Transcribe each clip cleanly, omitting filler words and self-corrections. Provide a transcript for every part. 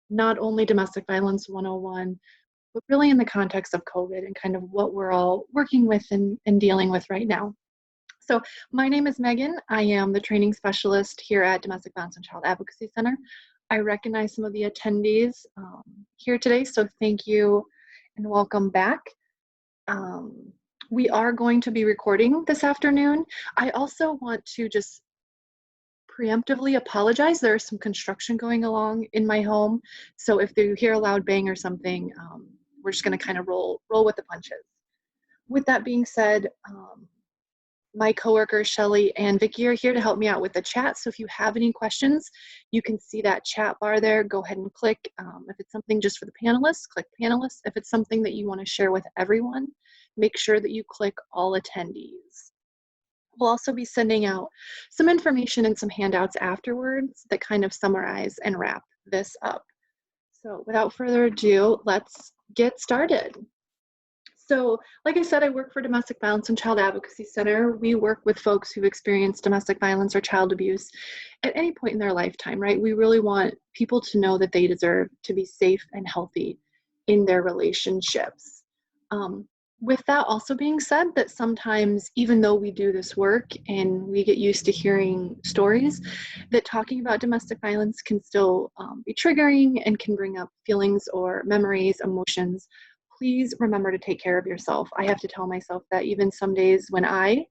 not only domestic violence 101, but really in the context of COVID and kind of what we're all working with and dealing with right now. So my name is Megan. I am the training specialist here at Domestic Violence and Child Advocacy Center. I recognize some of the attendees here today, so thank you and welcome back. We are going to be recording this afternoon. I also want to just preemptively apologize. There's some construction going along in my home, so if you hear a loud bang or something, we're just going to kind of roll with the punches. With that being said, my coworkers Shelly and Vicky are here to help me out with the chat. So if you have any questions, you can see that chat bar there. Go ahead and click. If it's something just for the panelists, click panelists. If it's something that you want to share with everyone, make sure that you click all attendees. We'll also be sending out some information and some handouts afterwards that kind of summarize and wrap this up. So without further ado, let's get started. So, like I said, I work for Domestic Violence and Child Advocacy Center. We work with folks who've experienced domestic violence or child abuse at any point in their lifetime, right? We really want people to know that they deserve to be safe and healthy in their relationships. With that also being said, that sometimes, even though we do this work and we get used to hearing stories, that talking about domestic violence can still be triggering and can bring up feelings or memories, emotions. Please remember to take care of yourself. I have to tell myself that even some days when I've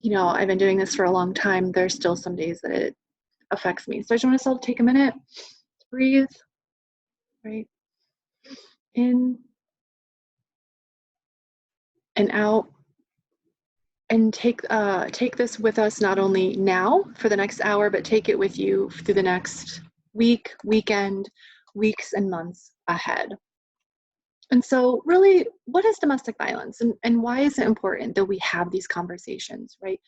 been doing this for a long time, there's still some days that it affects me. So I just want us all to take a minute to breathe, right? In and out. And take this with us not only now for the next hour, but take it with you through the next week, weekend, weeks, and months ahead. And so really, what is domestic violence and why is it important that we have these conversations, right?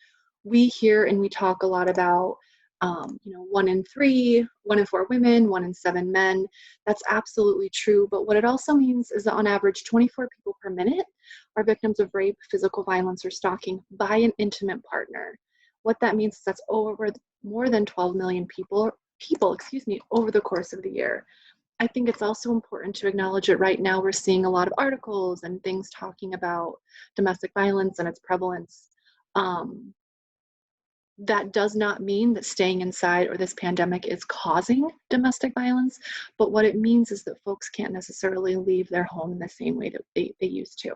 We hear and we talk a lot about, 1 in 3, 1 in 4 women, 1 in 7 men. That's absolutely true. But what it also means is that on average, 24 people per minute are victims of rape, physical violence, or stalking by an intimate partner. What that means is that's over more than 12 million people, over the course of the year. I think it's also important to acknowledge it right now. We're seeing a lot of articles and things talking about domestic violence and its prevalence. That does not mean that staying inside or this pandemic is causing domestic violence, but what it means is that folks can't necessarily leave their home in the same way that they used to.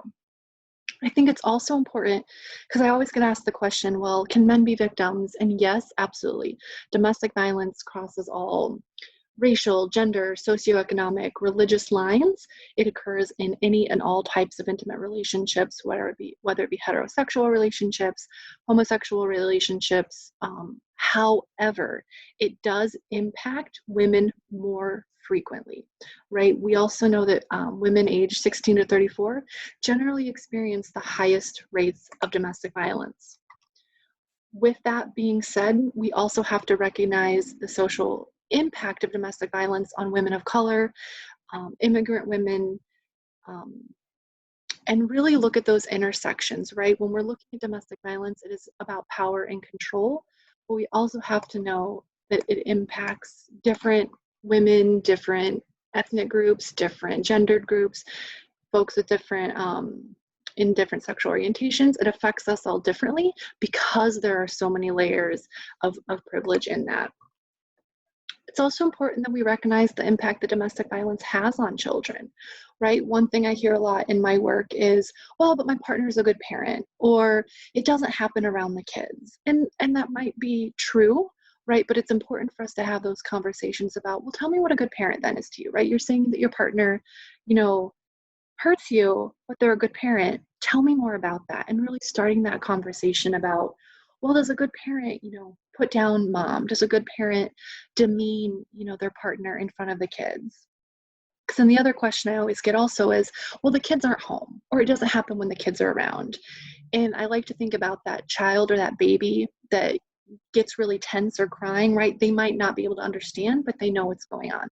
I think it's also important because I always get asked the question, well, can men be victims? And yes, absolutely. Domestic violence crosses all racial, gender, socioeconomic, religious lines. It occurs in any and all types of intimate relationships, whether it be heterosexual relationships, homosexual relationships. However, it does impact women more frequently, right? We also know that women aged 16 to 34 generally experience the highest rates of domestic violence. With that being said, we also have to recognize the social impact of domestic violence on women of color, immigrant women, and really look at those intersections, right? When we're looking at domestic violence, it is about power and control, but we also have to know that it impacts different women, different ethnic groups, different gendered groups, folks with different in different sexual orientations. It affects us all differently because there are so many layers of privilege in that. It's also important that we recognize the impact that domestic violence has on children, right? One thing I hear a lot in my work is, well, but my partner is a good parent, or it doesn't happen around the kids. And that might be true, right? But it's important for us to have those conversations about, well, tell me what a good parent then is to you, right? You're saying that your partner, hurts you, but they're a good parent. Tell me more about that. And really starting that conversation about, well, does a good parent, put down mom? Does a good parent demean, their partner in front of the kids? Because then the other question I always get also is, well, the kids aren't home, or it doesn't happen when the kids are around. And I like to think about that child or that baby that gets really tense or crying, right? They might not be able to understand, but they know what's going on.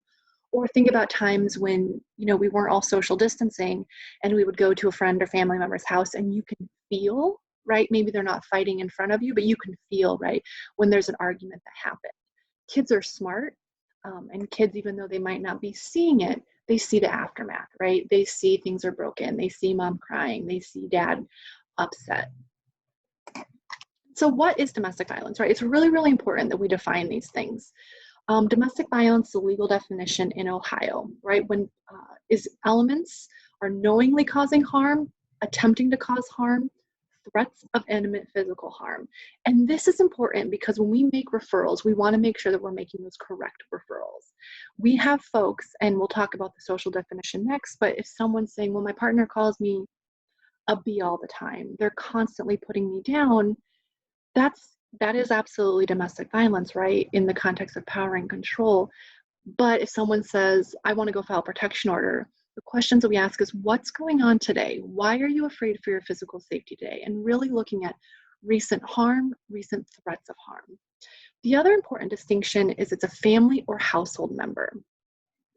Or think about times when, we weren't all social distancing and we would go to a friend or family member's house and you can feel, right? Maybe they're not fighting in front of you, but you can feel, right, when there's an argument that happened. Kids are smart. And kids, even though they might not be seeing it, they see the aftermath, right? They see things are broken. They see mom crying. They see dad upset. So what is domestic violence, right? It's really, really important that we define these things. Domestic violence, the legal definition in Ohio, right? When is elements are knowingly causing harm, attempting to cause harm, threats of imminent physical harm. And this is important because when we make referrals, we want to make sure that we're making those correct referrals. We have folks, and we'll talk about the social definition next, but if someone's saying, well, my partner calls me a B all the time, they're constantly putting me down, that is absolutely domestic violence, right? In the context of power and control. But if someone says, I want to go file a protection order, the questions that we ask is, what's going on today? Why are you afraid for your physical safety today? And really looking at recent harm, recent threats of harm. The other important distinction is it's a family or household member.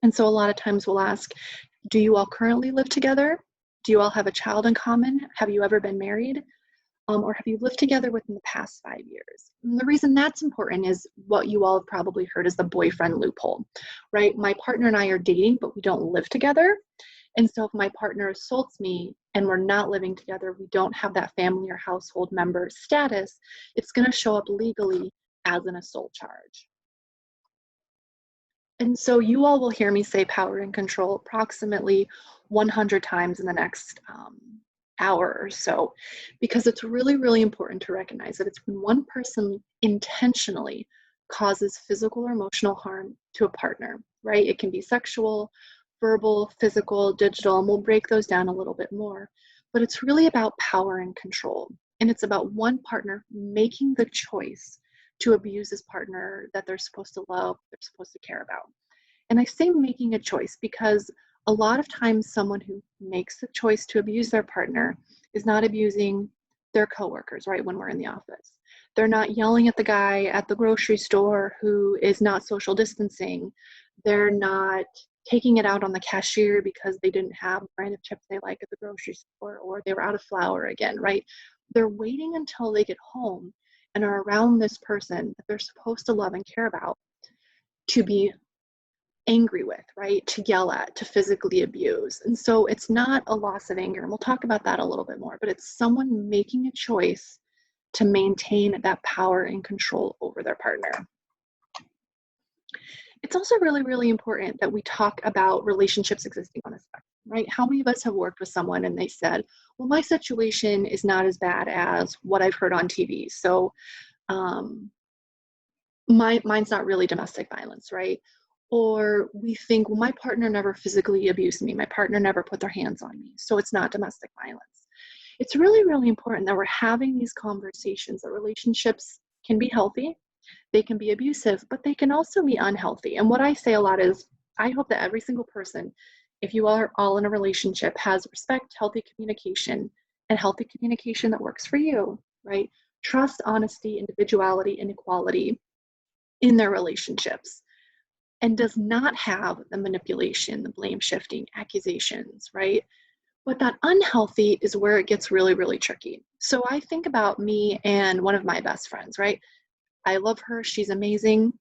And so a lot of times we'll ask, do you all currently live together? Do you all have a child in common? Have you ever been married? Or have you lived together within the past 5 years? And the reason that's important is what you all have probably heard is the boyfriend loophole, right? My partner and I are dating, but we don't live together. And so if my partner assaults me and we're not living together, we don't have that family or household member status, it's going to show up legally as an assault charge. And so you all will hear me say power and control approximately 100 times in the next hour or so, because it's really, really important to recognize that it's when one person intentionally causes physical or emotional harm to a partner, right? It can be sexual, verbal, physical, digital, and we'll break those down a little bit more. But it's really about power and control. And it's about one partner making the choice to abuse his partner that they're supposed to love, they're supposed to care about. And I say making a choice because a lot of times someone who makes the choice to abuse their partner is not abusing their coworkers, right, when we're in the office. They're not yelling at the guy at the grocery store who is not social distancing. They're not taking it out on the cashier because they didn't have a brand of chips they like at the grocery store, or they were out of flour again, right? They're waiting until they get home and are around this person that they're supposed to love and care about to be angry with, right? To yell at, to physically abuse. And so it's not a loss of anger, and we'll talk about that a little bit more, but it's someone making a choice to maintain that power and control over their partner. It's also really, really important that we talk about relationships existing on a spectrum, right? How many of us have worked with someone and they said, well, my situation is not as bad as what I've heard on TV. So mine's not really domestic violence, right? Or we think, well, my partner never physically abused me. My partner never put their hands on me. So it's not domestic violence. It's really, really important that we're having these conversations, that relationships can be healthy, they can be abusive, but they can also be unhealthy. And what I say a lot is, I hope that every single person, if you are all in a relationship, has respect, healthy communication, and healthy communication that works for you, right? Trust, honesty, individuality, and equality in their relationships, and does not have the manipulation, the blame shifting, accusations, right? But that unhealthy is where it gets really, really tricky. So I think about me and one of my best friends, right? I love her, she's amazing.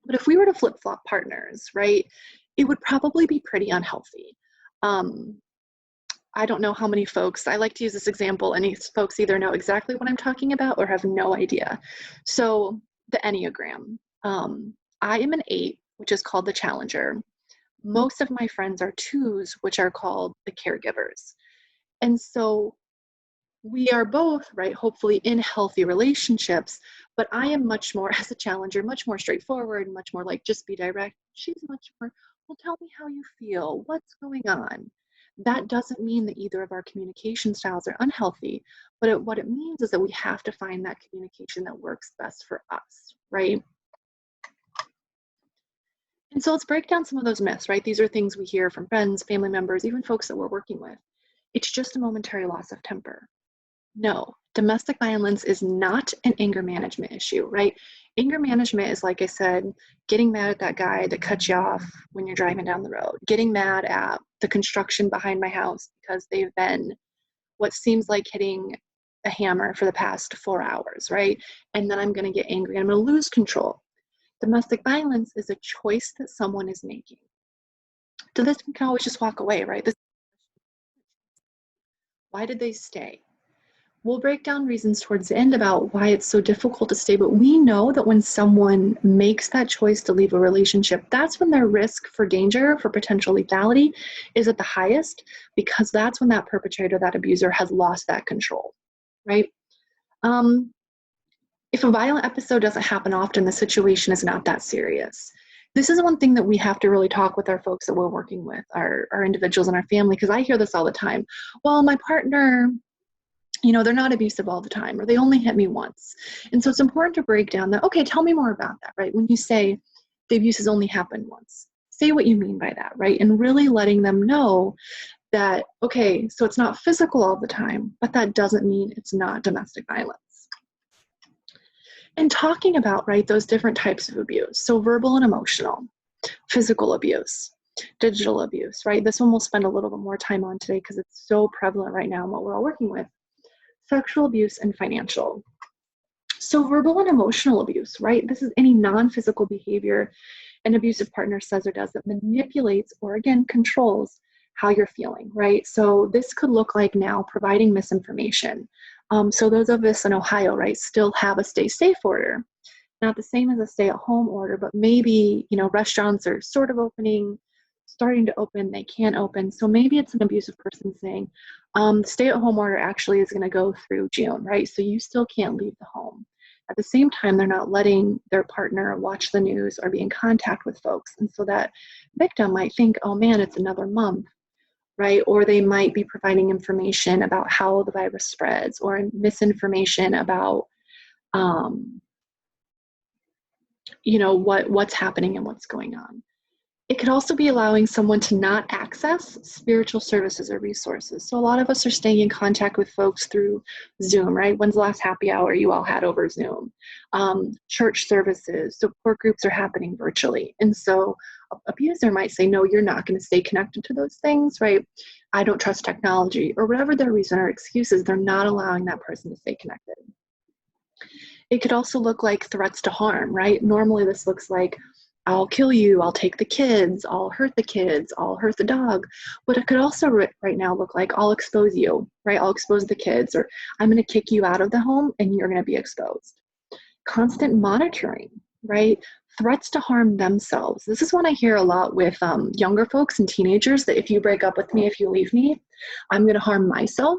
But if we were to flip-flop partners, right, it would probably be pretty unhealthy. I don't know how many folks, I like to use this example, and these folks either know exactly what I'm talking about or have no idea. So the Enneagram. I am an 8, which is called the challenger. Most of my friends are 2s, which are called the caregivers. And so we are both, right, hopefully in healthy relationships, but I am much more, as a challenger, much more straightforward, much more like, just be direct. She's much more, well, tell me how you feel, what's going on. That doesn't mean that either of our communication styles are unhealthy, but what it means is that we have to find that communication that works best for us, right? And so let's break down some of those myths, right? These are things we hear from friends, family members, even folks that we're working with. It's just a momentary loss of temper. No, domestic violence is not an anger management issue, right? Anger management is, like I said, getting mad at that guy that cut you off when you're driving down the road, getting mad at the construction behind my house because they've been what seems like hitting a hammer for the past 4 hours, right? And then I'm going to get angry. I'm going to lose control. Domestic violence is a choice that someone is making. So this can always just walk away, right? Why did they stay? We'll break down reasons towards the end about why it's so difficult to stay, but we know that when someone makes that choice to leave a relationship, that's when their risk for danger, for potential lethality, is at the highest, because that's when that perpetrator, that abuser, has lost that control, right? If a violent episode doesn't happen often, the situation is not that serious. This is one thing that we have to really talk with our folks that we're working with, our individuals in our family, because I hear this all the time. Well, my partner, they're not abusive all the time, or they only hit me once. And so it's important to break down that, okay, tell me more about that, right? When you say the abuse has only happened once, say what you mean by that, right? And really letting them know that, okay, so it's not physical all the time, but that doesn't mean it's not domestic violence. And talking about, right, those different types of abuse. So verbal and emotional, physical abuse, digital abuse, right? This one we'll spend a little bit more time on today because it's so prevalent right now in what we're all working with. Sexual abuse and financial. So verbal and emotional abuse, right? This is any non-physical behavior an abusive partner says or does that manipulates or, again, controls how you're feeling, right? So this could look like now providing misinformation. So those of us in Ohio, right, still have a stay safe order. Not the same as a stay-at-home order, but maybe, restaurants are sort of starting to open, they can't open. So maybe it's an abusive person saying, the stay-at-home order actually is going to go through June, right? So you still can't leave the home. At the same time, they're not letting their partner watch the news or be in contact with folks. And so that victim might think, oh man, it's another month, right? Or they might be providing information about how the virus spreads, or misinformation about, what's happening and what's going on. It could also be allowing someone to not access spiritual services or resources. So a lot of us are staying in contact with folks through Zoom, right? When's the last happy hour you all had over Zoom? Church services, support groups are happening virtually. And so an abuser might say, no, you're not going to stay connected to those things, right? I don't trust technology, or whatever their reason or excuses, they're not allowing that person to stay connected. It could also look like threats to harm, right? Normally this looks like, I'll kill you, I'll take the kids, I'll hurt the dog. But it could also right now look like, I'll expose you, right? I'll expose the kids, or I'm going to kick you out of the home and you're going to be exposed. Constant monitoring, right? Threats to harm themselves. This is one I hear a lot with younger folks and teenagers, that if you break up with me, if you leave me, I'm going to harm myself.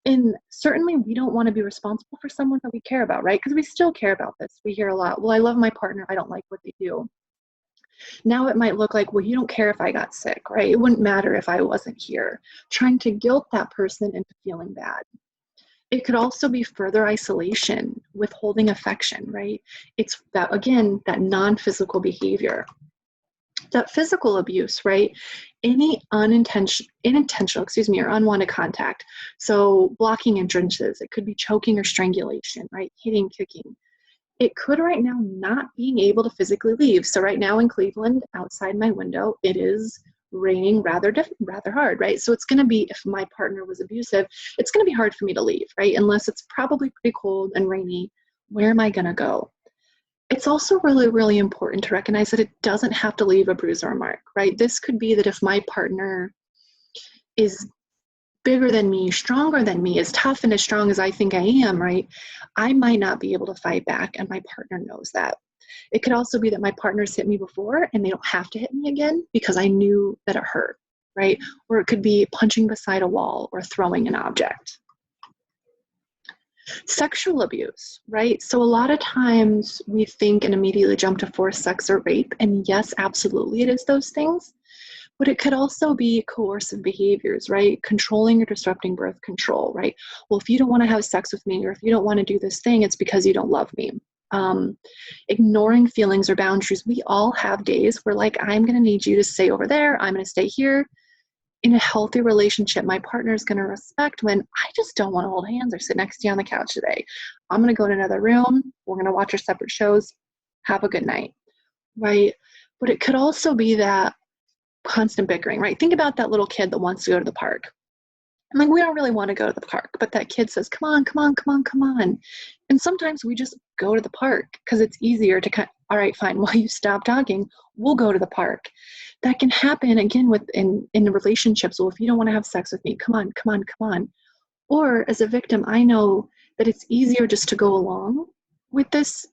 And certainly we don't want to be responsible for someone that we care about, right? Because we still care about this. We hear a lot, well, I love my partner, I don't like what they do. Now it might look like, well, you don't care if I got sick, right? It wouldn't matter if I wasn't here. Trying to guilt that person into feeling bad. It could also be further isolation, withholding affection, right? It's that, again, that non-physical behavior. That physical abuse, right? Any unintentional, or unwanted contact. So blocking entrances, it could be choking or strangulation, right? Hitting, kicking. It could right now not being able to physically leave. So right now in Cleveland, outside my window, it is raining rather hard, right? So it's going to be, if my partner was abusive, it's going to be hard for me to leave, right? Unless it's probably pretty cold and rainy. Where am I going to go? It's also really, really important to recognize that it doesn't have to leave a bruise or a mark, right? This could be that if my partner is bigger than me, stronger than me, as tough and as strong as I think I am, right? I might not be able to fight back, and my partner knows that. It could also be that my partner's hit me before and they don't have to hit me again because I knew that it hurt, right? Or it could be punching beside a wall or throwing an object. Sexual abuse, right? So a lot of times we think and immediately jump to forced sex or rape, and yes, absolutely it is those things. But it could also be coercive behaviors, right? Controlling or disrupting birth control, right? Well, if you don't want to have sex with me, or if you don't want to do this thing, it's because you don't love me. Ignoring feelings or boundaries. We all have days where, like, I'm going to need you to stay over there. I'm going to stay here. In a healthy relationship, my partner is going to respect when I just don't want to hold hands or sit next to you on the couch today. I'm going to go in another room. We're going to watch our separate shows. Have a good night, right? But it could also be that constant bickering, right? Think about that little kid that wants to go to the park. I'm like, we don't really want to go to the park, but that kid says, come on, come on, come on, come on. And sometimes we just go to the park because it's easier to All right, fine. While you stop talking, we'll go to the park. That can happen again in relationships. Well, if you don't want to have sex with me, come on, come on, come on. Or as a victim, I know that it's easier just to go along with this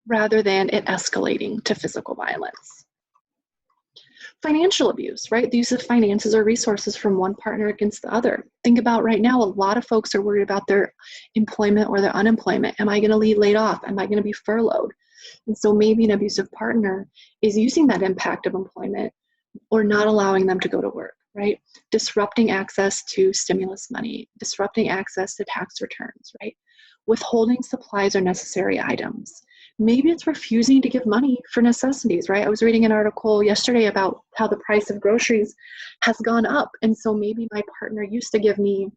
rather than it escalating to physical violence. Financial abuse, right? The use of finances or resources from one partner against the other. Think about right now, a lot of folks are worried about their employment or their unemployment. Am I going to be laid off? Am I going to be furloughed? And so maybe an abusive partner is using that impact of employment or not allowing them to go to work, right? Disrupting access to stimulus money, disrupting access to tax returns, right? Withholding supplies or necessary items. Maybe it's refusing to give money for necessities, right? I was reading an article yesterday about how the price of groceries has gone up. And so maybe my partner used to give me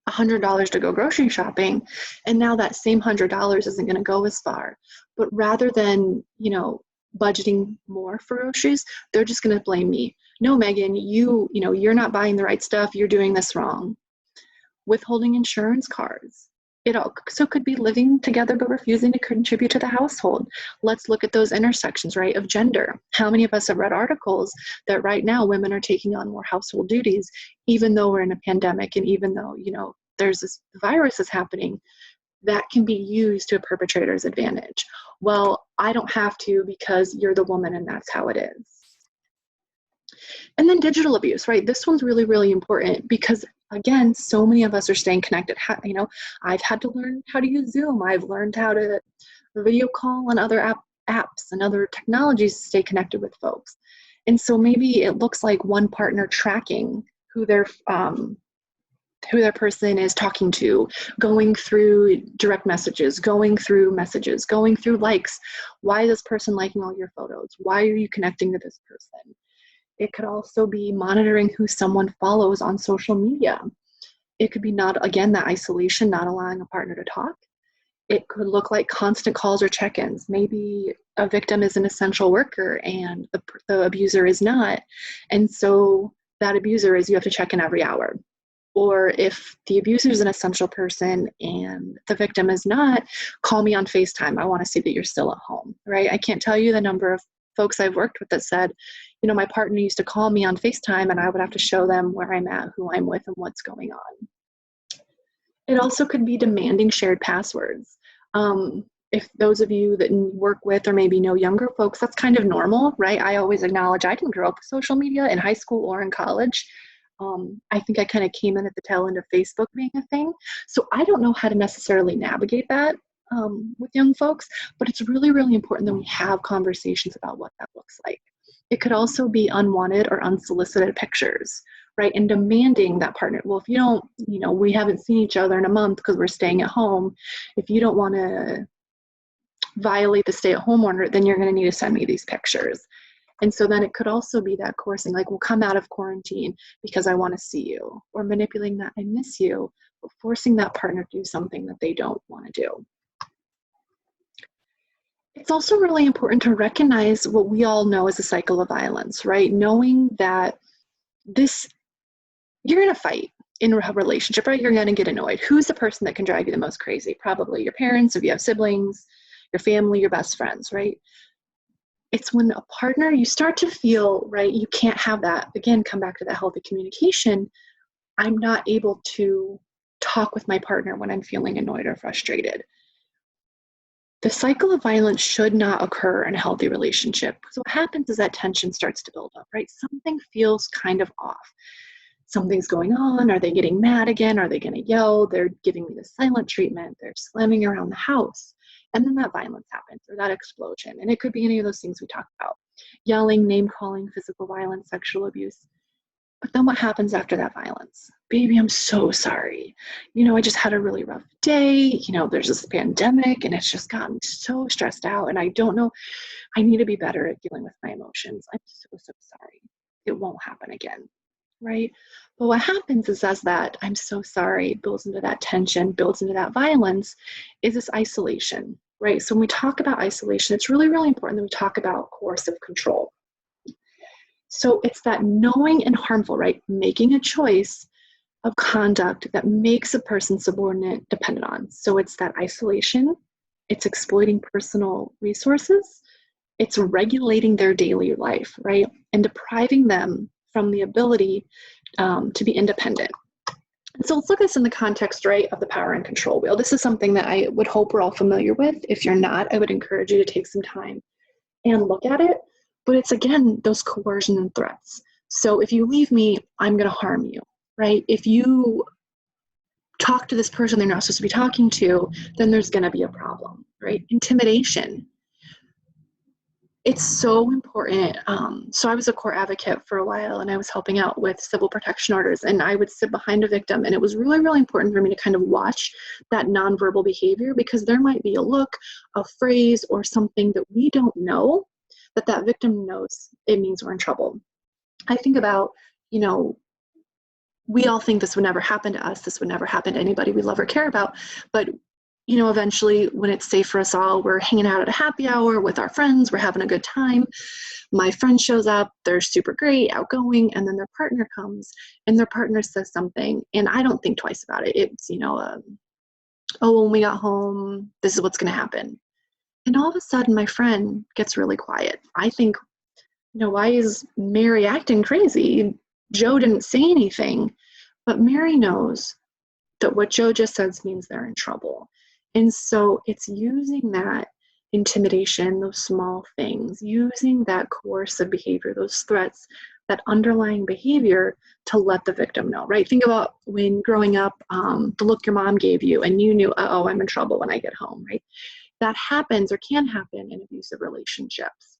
$100 to go grocery shopping, and now that same $100 isn't going to go as far. But rather than, budgeting more for groceries, they're just going to blame me. No, Megan, you're not buying the right stuff. You're doing this wrong. Withholding insurance cards. It also could be living together but refusing to contribute to the household. Let's look at those intersections, right, of gender. How many of us have read articles that right now women are taking on more household duties, even though we're in a pandemic and even though, there's this virus is happening? That can be used to a perpetrator's advantage. Well, I don't have to because you're the woman and that's how it is. And then digital abuse, right? This one's really, really important because, again, so many of us are staying connected. I've had to learn how to use Zoom. I've learned how to video call and other apps and other technologies to stay connected with folks. And so maybe it looks like one partner tracking who their person is talking to, going through direct messages, going through likes. Why is this person liking all your photos? Why are you connecting to this person? It could also be monitoring who someone follows on social media. It could be that isolation, not allowing a partner to talk. It could look like constant calls or check-ins. Maybe a victim is an essential worker and the abuser is not. And so that abuser is, you have to check in every hour. Or if the abuser is an essential person and the victim is not, call me on FaceTime. I want to see that you're still at home, right? I can't tell you the number of folks I've worked with that said, my partner used to call me on FaceTime and I would have to show them where I'm at, who I'm with, and what's going on. It also could be demanding shared passwords. If those of you that work with or maybe know younger folks, that's kind of normal, right? I always acknowledge I didn't grow up with social media in high school or in college. I think I kind of came in at the tail end of Facebook being a thing. So I don't know how to necessarily navigate that with young folks, but it's really, really important that we have conversations about what that looks like. It could also be unwanted or unsolicited pictures, right? And demanding that partner, well, if you don't, we haven't seen each other in a month because we're staying at home. If you don't want to violate the stay-at-home order, then you're going to need to send me these pictures. And so then it could also be that coercing, like, we'll come out of quarantine because I want to see you, or manipulating that I miss you, but forcing that partner to do something that they don't want to do. It's also really important to recognize what we all know as a cycle of violence, right? Knowing that you're going to fight in a relationship, right? You're going to get annoyed. Who's the person that can drive you the most crazy? Probably your parents, if you have siblings, your family, your best friends, right? It's when a partner, you start to feel, right, you can't have that, again, come back to that healthy communication. I'm not able to talk with my partner when I'm feeling annoyed or frustrated. The cycle of violence should not occur in a healthy relationship. So what happens is that tension starts to build up, right? Something feels kind of off. Something's going on. Are they getting mad again? Are they going to yell? They're giving me the silent treatment. They're slamming around the house. And then that violence happens, or that explosion. And it could be any of those things we talked about. Yelling, name-calling, physical violence, sexual abuse. But then what happens after that violence? Baby, I'm so sorry. I just had a really rough day. There's this pandemic and it's just gotten so stressed out. And I don't know, I need to be better at dealing with my emotions. I'm so sorry. It won't happen again, right? But what happens is as that I'm so sorry builds into that tension, builds into that violence, is this isolation, right? So when we talk about isolation, it's really, really important that we talk about coercive control. So it's that knowing and harmful, right? Making a choice of conduct that makes a person subordinate dependent on. So it's that isolation, it's exploiting personal resources, it's regulating their daily life, right? And depriving them from the ability to be independent. And so let's look at this in the context, right, of the power and control wheel. This is something that I would hope we're all familiar with. If you're not, I would encourage you to take some time and look at it. But it's, again, those coercion and threats. So if you leave me, I'm going to harm you, right? If you talk to this person they're not supposed to be talking to, then there's going to be a problem, right? Intimidation. It's so important. So I was a court advocate for a while, and I was helping out with civil protection orders, and I would sit behind a victim, and it was really, really important for me to kind of watch that nonverbal behavior, because there might be a look, a phrase, or something that we don't know that victim knows it means we're in trouble. I think about, we all think this would never happen to us. This would never happen to anybody we love or care about. But, eventually when it's safe for us all, we're hanging out at a happy hour with our friends. We're having a good time. My friend shows up. They're super great, outgoing. And then their partner comes and their partner says something. And I don't think twice about it. It's, oh, when we got home, this is what's going to happen. And all of a sudden, my friend gets really quiet. I think, why is Mary acting crazy? Joe didn't say anything. But Mary knows that what Joe just says means they're in trouble. And so it's using that intimidation, those small things, using that coercive behavior, those threats, that underlying behavior to let the victim know, right? Think about when growing up, the look your mom gave you and you knew, oh, I'm in trouble when I get home, right? That happens or can happen in abusive relationships.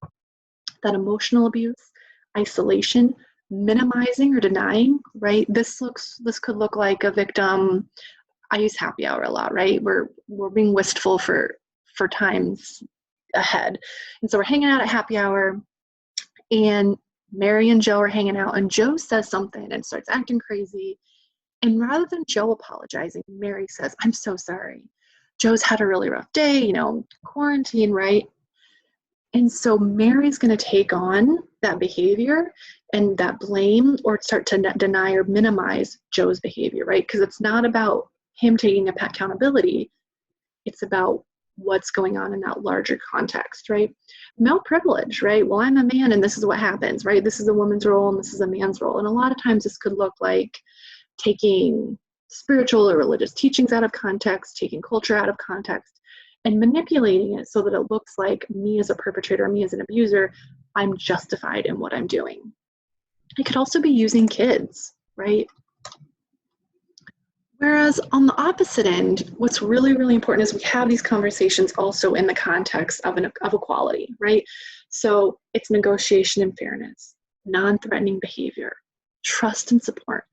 That emotional abuse, isolation, minimizing or denying, right? This could look like a victim. I use happy hour a lot, right? We're being wistful for times ahead. And so we're hanging out at happy hour, and Mary and Joe are hanging out, and Joe says something and starts acting crazy. And rather than Joe apologizing, Mary says, I'm so sorry. Joe's had a really rough day, quarantine, right? And so Mary's going to take on that behavior and that blame, or start to deny or minimize Joe's behavior, right? Because it's not about him taking accountability. It's about what's going on in that larger context, right? Male privilege, right? Well, I'm a man and this is what happens, right? This is a woman's role and this is a man's role. And a lot of times this could look like taking spiritual or religious teachings out of context, taking culture out of context, and manipulating it so that it looks like me as a perpetrator, me as an abuser, I'm justified in what I'm doing. It could also be using kids, right? Whereas on the opposite end, what's really, really important is we have these conversations also in the context of equality, right? So it's negotiation and fairness, non-threatening behavior, trust and support,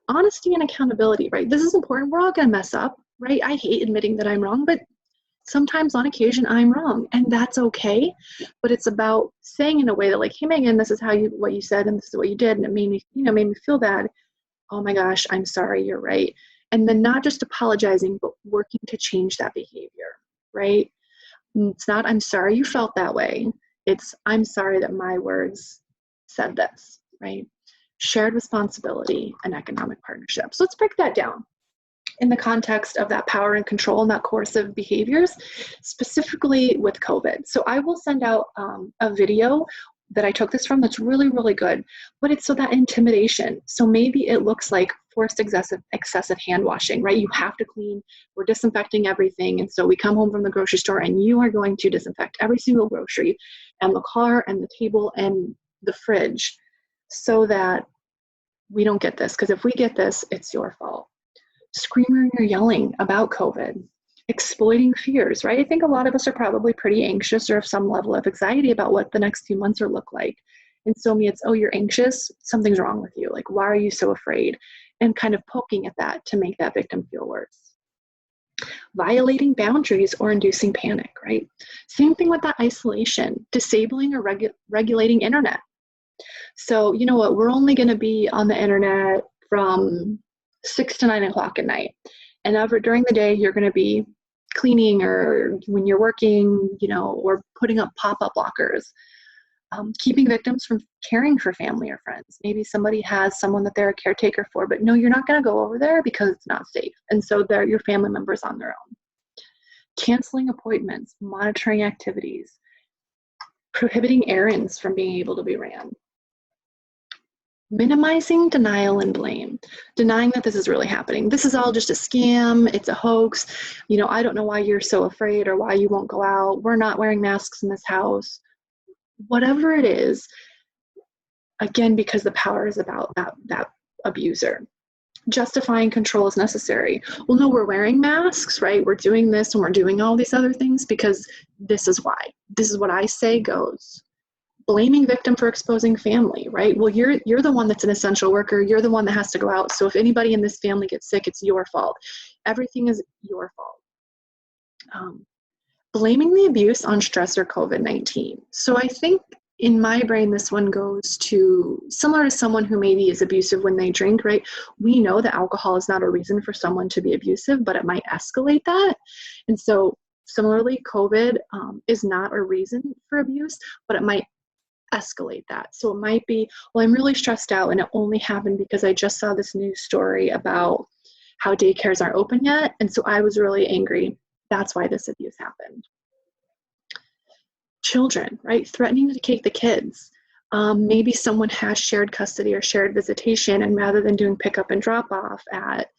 honesty and accountability, right? This is important. We're all going to mess up, right? I hate admitting that I'm wrong, but sometimes on occasion I'm wrong, and that's okay. But it's about saying in a way that, like, hey, Megan, this is what you said, and this is what you did, and it made me feel bad. Oh my gosh, I'm sorry, you're right. And then not just apologizing, but working to change that behavior, right? It's not, I'm sorry you felt that way. It's, I'm sorry that my words said this, right? Shared responsibility and economic partnership. So let's break that down in the context of that power and control and that coercive behaviors, specifically with COVID. So I will send out a video that I took this from that's really, really good, but it's so that intimidation. So maybe it looks like forced excessive hand washing, right? You have to clean, we're disinfecting everything. And so we come home from the grocery store and you are going to disinfect every single grocery and the car and the table and the fridge so that we don't get this. Because if we get this, it's your fault. Screaming or yelling about COVID, exploiting fears, right? I think a lot of us are probably pretty anxious or have some level of anxiety about what the next few months are look like. And so it's, oh, you're anxious, something's wrong with you. Like, why are you so afraid? And kind of poking at that to make that victim feel worse. Violating boundaries or inducing panic, right? Same thing with that isolation, disabling or regulating internet. So you know what, we're only going to be on the internet from 6 to 9 o'clock at night. And during the day, you're going to be cleaning or when you're working, or putting up pop-up blockers. Keeping victims from caring for family or friends. Maybe somebody has someone that they're a caretaker for, but no, you're not going to go over there because it's not safe. And so your family member's on their own. canceling appointments, monitoring activities, prohibiting errands from being able to be ran. Minimizing denial and blame, denying that this is really happening. This is all just a scam, it's a hoax. You know, I don't know why you're so afraid or why you won't go out. We're not wearing masks in this house. Whatever it is, again, because the power is about that abuser. Justifying control is necessary. Well, no, we're wearing masks, right? We're doing this and we're doing all these other things because this is why. This is what I say goes. Blaming victim for exposing family, right? Well, you're the one that's an essential worker. You're the one that has to go out. So if anybody in this family gets sick, it's your fault. Everything is your fault. Blaming the abuse on stress or COVID-19. So I think in my brain, this one goes to similar to someone who maybe is abusive when they drink, right? We know that alcohol is not a reason for someone to be abusive, but it might escalate that. And so similarly, COVID is not a reason for abuse, but it might escalate that. So it might be, well, I'm really stressed out and it only happened because I just saw this news story about how daycares aren't open yet. And so I was really angry. That's why this abuse happened. Children, right? Threatening to take the kids. Maybe someone has shared custody or shared visitation, and rather than doing pickup and drop off at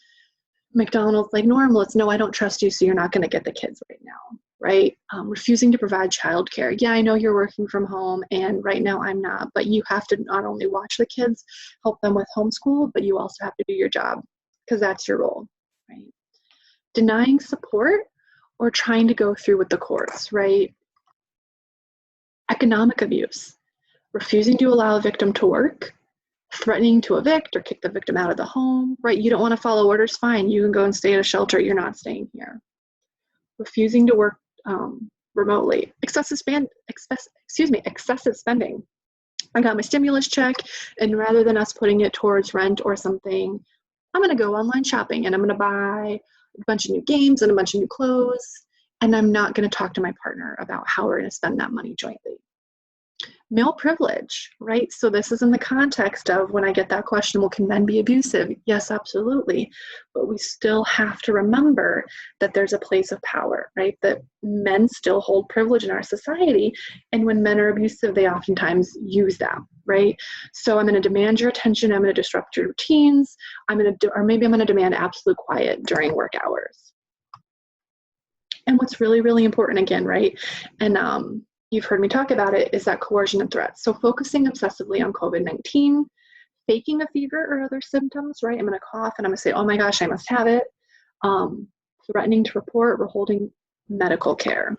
McDonald's like normal, it's no, I don't trust you, so you're not going to get the kids right now, right? Refusing to provide childcare. Yeah, I know you're working from home, and right now I'm not, but you have to not only watch the kids, help them with homeschool, but you also have to do your job because that's your role, right? Denying support or trying to go through with the courts, right? Economic abuse, refusing to allow a victim to work, threatening to evict or kick the victim out of the home, right? You don't want to follow orders, fine. You can go and stay at a shelter. You're not staying here. Refusing to work remotely. Excessive spending. I got my stimulus check, and rather than us putting it towards rent or something, I'm going to go online shopping and I'm going to buy a bunch of new games and a bunch of new clothes, and I'm not going to talk to my partner about how we're going to spend that money jointly. Male privilege, right? So this is in the context of when I get that question, well, can men be abusive? Yes, absolutely. But we still have to remember that there's a place of power, right? That men still hold privilege in our society. And when men are abusive, they oftentimes use that, right? So I'm going to demand your attention. I'm going to disrupt your routines. Or maybe I'm going to demand absolute quiet during work hours. And what's really, really important again, right? And you've heard me talk about it, is that coercion and threats. So focusing obsessively on COVID-19, faking a fever or other symptoms, right? I'm going to cough and I'm going to say, oh my gosh, I must have it. Threatening to report, withholding medical care.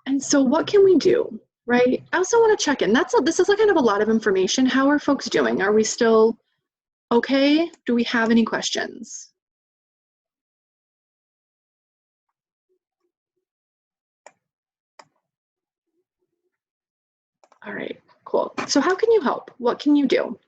And so what can we do, right? I also want to check in. This is kind of a lot of information. How are folks doing? Are we still okay? Do we have any questions? All right, cool. So how can you help? What can you do?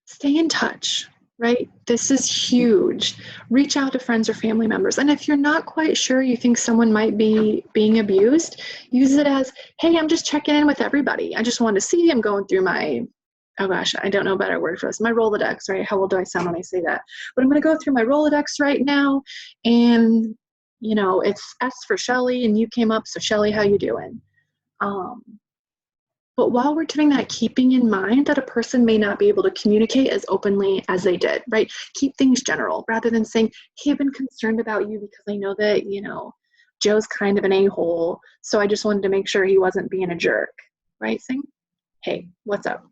Stay in touch, right? This is huge. Reach out to friends or family members. And if you're not quite sure you think someone might be being abused, use it as, hey, I'm just checking in with everybody. I just wanted to see, I'm going through my, oh gosh, I don't know a better word for this, my Rolodex, right? How old do I sound when I say that? But I'm going to go through my Rolodex right now. And, you know, it's S for Shelly, and you came up, so Shelly, how you doing? But while we're doing that, keeping in mind that a person may not be able to communicate as openly as they did, right? Keep things general rather than saying, hey, I've been concerned about you because I know that, you know, Joe's kind of an a-hole, so I just wanted to make sure he wasn't being a jerk, right? Saying, hey, what's up?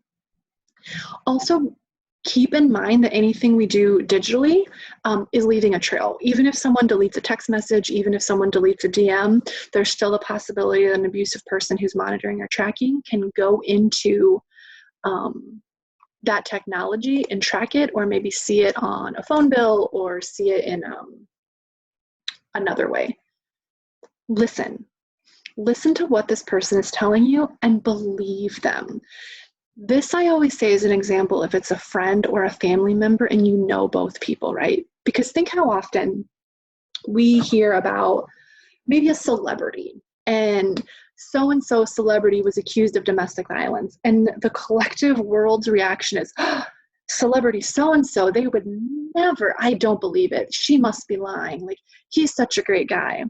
Also, keep in mind that anything we do digitally is leaving a trail. Even if someone deletes a text message, even if someone deletes a DM, there's still a possibility that an abusive person who's monitoring or tracking can go into that technology and track it, or maybe see it on a phone bill or see it in another way. Listen to what this person is telling you and believe them. This I always say is an example if it's a friend or a family member and you know both people, right? Because think how often we hear about maybe a celebrity and so-and-so celebrity was accused of domestic violence, and the collective world's reaction is, oh, celebrity so-and-so, they would never, I don't believe it. She must be lying. Like, he's such a great guy.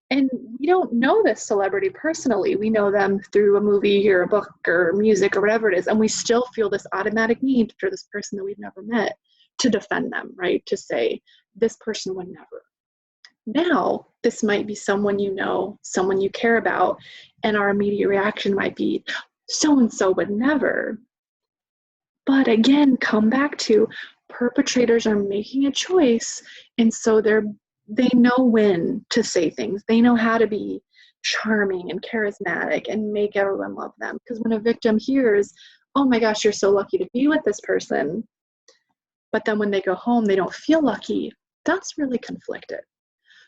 And we don't know this celebrity personally. We know them through a movie or a book or music or whatever it is. And we still feel this automatic need for this person that we've never met to defend them, right? To say, this person would never. Now, this might be someone you know, someone you care about, and our immediate reaction might be, so-and-so would never. But again, come back to perpetrators are making a choice, and so they know when to say things. They know how to be charming and charismatic and make everyone love them. Because when a victim hears, oh my gosh, you're so lucky to be with this person, but then when they go home, they don't feel lucky, that's really conflicted.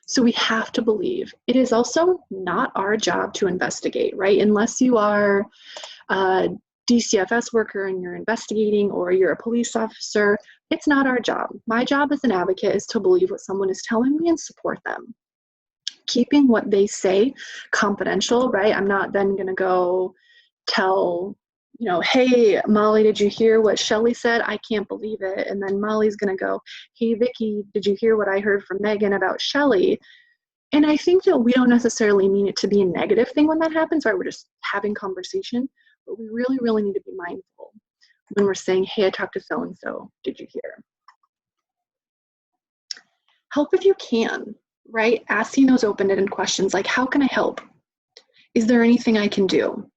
So we have to believe. It is also not our job to investigate, right? Unless you are a DCFS worker and you're investigating, or you're a police officer, it's not our job. My job as an advocate is to believe what someone is telling me and support them. Keeping what they say confidential, right? I'm not then going to go tell, hey, Molly, did you hear what Shelly said? I can't believe it. And then Molly's going to go, hey, Vicky, did you hear what I heard from Megan about Shelly? And I think that we don't necessarily mean it to be a negative thing when that happens, right? We're just having conversation, but we really, really need to be mindful when we're saying, hey, I talked to so-and-so, did you hear? Help if you can, right? Asking those open-ended questions like, how can I help? Is there anything I can do?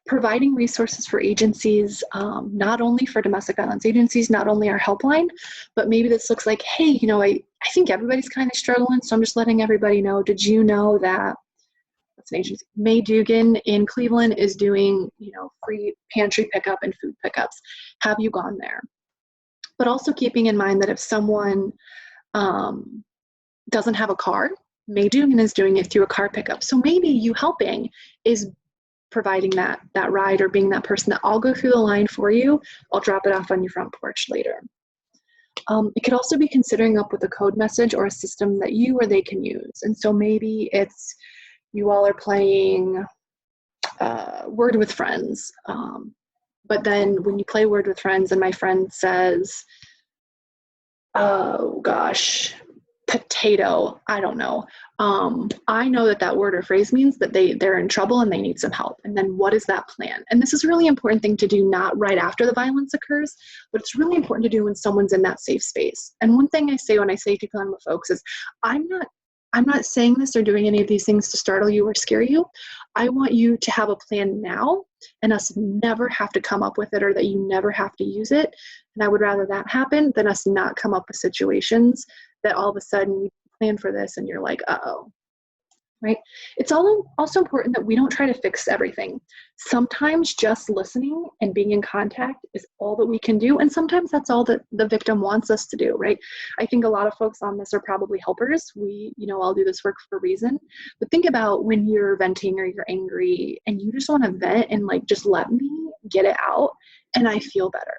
Providing resources for agencies, not only for domestic violence agencies, not only our helpline, but maybe this looks like, hey, I think everybody's kind of struggling, so I'm just letting everybody know. Did you know that what's an agency? May Dugan in Cleveland is doing, free pantry pickup and food pickups. Have you gone there? But also keeping in mind that if someone doesn't have a car, May Dugan is doing it through a car pickup. So maybe you helping is providing that ride, or being that person that I'll go through the line for you. I'll drop it off on your front porch later. It could also be considering up with a code message or a system that you or they can use. And so maybe it's you all are playing Word with Friends. But then when you play Word with Friends and my friend says, oh gosh, potato, I don't know. I know that word or phrase means that they're in trouble and they need some help. And then what is that plan? And this is a really important thing to do, not right after the violence occurs, but it's really important to do when someone's in that safe space. And one thing I say when I safety plan with folks is, I'm not saying this or doing any of these things to startle you or scare you. I want you to have a plan now and us never have to come up with it, or that you never have to use it. And I would rather that happen than us not come up with situations that all of a sudden we plan for this and you're like, uh-oh, right? It's also important that we don't try to fix everything. Sometimes just listening and being in contact is all that we can do. And sometimes that's all that the victim wants us to do, right? I think a lot of folks on this are probably helpers. We, all do this work for a reason. But think about when you're venting or you're angry and you just want to vent and just let me get it out and I feel better.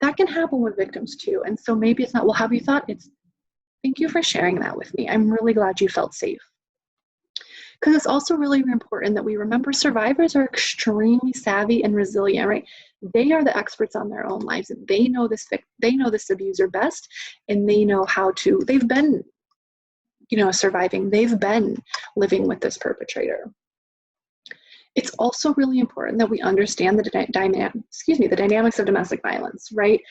That can happen with victims too. And so maybe it's not, well, have you thought? It's, thank you for sharing that with me. I'm really glad you felt safe. Because it's also really important that we remember survivors are extremely savvy and resilient, right? They are the experts on their own lives. They know this abuser best, and they know how to, they've been, surviving. They've been living with this perpetrator. It's also really important that we understand the dynamics of domestic violence, right?